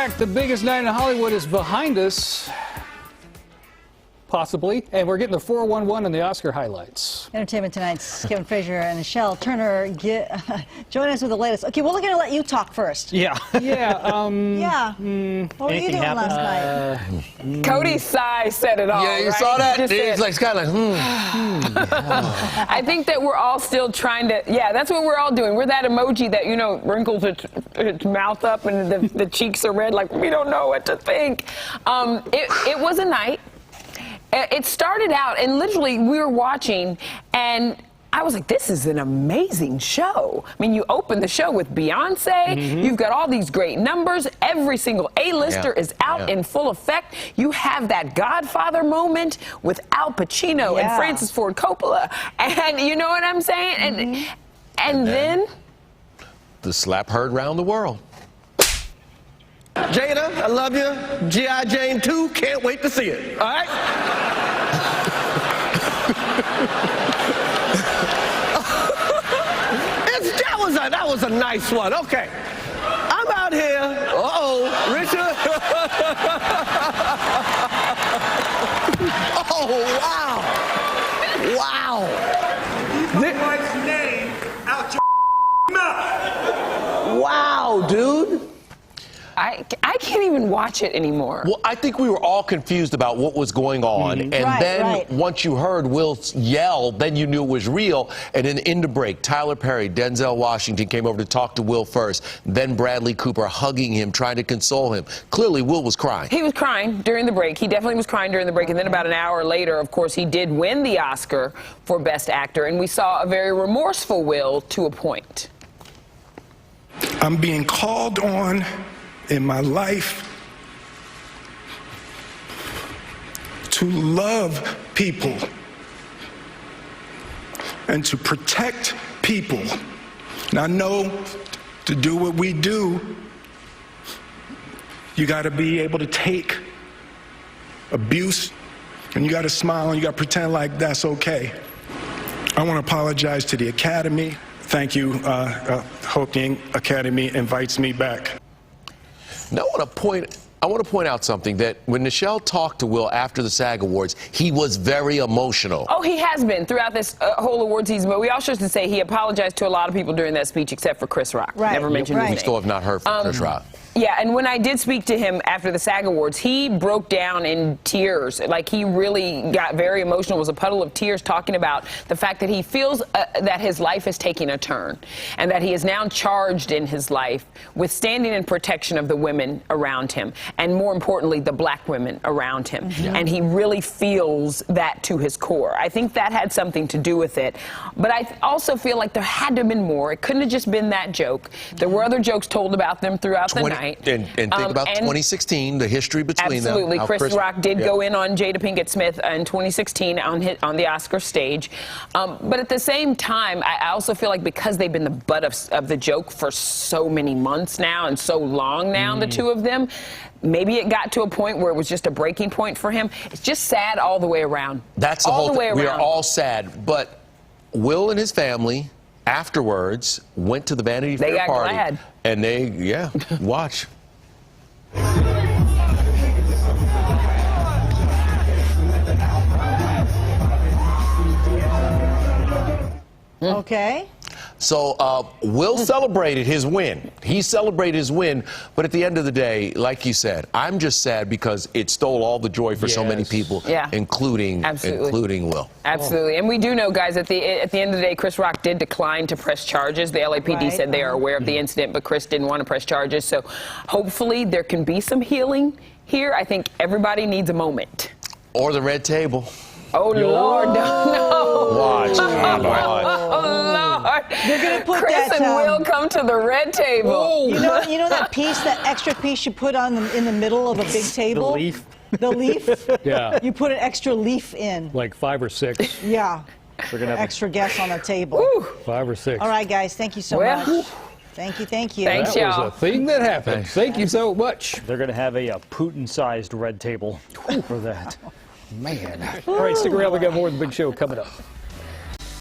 back. The biggest night in Hollywood is behind us. Possibly. And we're getting the 411 and the Oscar highlights. Entertainment Tonight's Kevin Frazier and Michelle Turner join us with the latest. Okay, well, we're going to let you talk first. Yeah. Yeah. Yeah. What were you doing last night? Cody Sy said it all. Yeah, you right? saw that? Just It's like, kind of I think that we're all still trying to, that's what we're all doing. We're that emoji that, wrinkles its mouth up and the cheeks are red, like we don't know what to think. It was a night. It started out, and literally we were watching, and I was like, this is an amazing show. I mean, you open the show with Beyonce. You've got all these great numbers. Every single A-lister is out in full effect. You have that Godfather moment with Al Pacino and Francis Ford Coppola. And you know what I'm saying? And then the slap heard round the world. Jada, I love you. G.I. Jane 2, can't wait to see it. All right? That was a nice one. Okay. I'm out here. Richard. Oh, wow. Wow. Keep my wife's name out your mouth. Wow, dude. I can't even watch it anymore. Well, I think we were all confused about what was going on. And then once you heard Will yell, then you knew it was real. And then in the break, Tyler Perry, Denzel Washington came over to talk to Will first. Then Bradley Cooper hugging him, trying to console him. Clearly, Will was crying. He was crying during the break. He definitely was crying during the break. And then about an hour later, of course, he did win the Oscar for Best Actor. And we saw a very remorseful Will to a point. I'm being called on in my life to love people and to protect people. And I know to do what we do, you got to be able to take abuse and you got to smile and you got to pretend like that's okay. I want to apologize to the Academy. Thank you. Hope the Academy invites me back. Now, I want to point out something, that when Nichelle talked to Will after the SAG Awards, he was very emotional. Oh, he has been throughout this whole awards season. But we also should say he apologized to a lot of people during that speech, except for Chris Rock. Never mentioned his name. We still have not heard from Chris Rock. Yeah, and when I did speak to him after the SAG Awards, he broke down in tears. Like, he really got very emotional. It was a puddle of tears talking about the fact that he feels that his life is taking a turn and that he is now charged in his life with standing in protection of the women around him and, more importantly, the black women around him. And he really feels that to his core. I think that had something to do with it. But I also feel like there had to have been more. It couldn't have just been that joke. There were other jokes told about them throughout the night. And think about 2016, the history between them. Absolutely. Chris Rock did go in on Jada Pinkett Smith in 2016 on the Oscar stage. But at the same time, I also feel like because they've been the butt of the joke for so many months now and so long now, the two of them, maybe it got to a point where it was just a breaking point for him. It's just sad all the way around. That's the whole thing. We are all sad. But Will and his family afterwards went to the Vanity Fair party. Glad. And they, watch. Okay. So Will celebrated his win. He celebrated his win, but at the end of the day, like you said, I'm just sad because it stole all the joy for so many people, including Will. Absolutely. And we do know, guys, at the end of the day, Chris Rock did decline to press charges. The LAPD said they are aware of the incident, but Chris didn't want to press charges. So hopefully there can be some healing here. I think everybody needs a moment. Or the red table. Oh, Lord, no. Watch. Oh, Lord. They're going to put Chris and Will come to the red table. You know that piece, that extra piece you put in the middle of a big table? The leaf. The leaf? Yeah. You put an extra leaf in. Like 5 or 6. Yeah. We're gonna have extra guests on the table. 5 or 6. All right, guys. Thank you so much. Thank you. Thanks, that y'all. was a thing that happened. Thank you so much. They're going to have a Putin-sized red table for that. Man. All right, stick around. We got more of the big show coming up.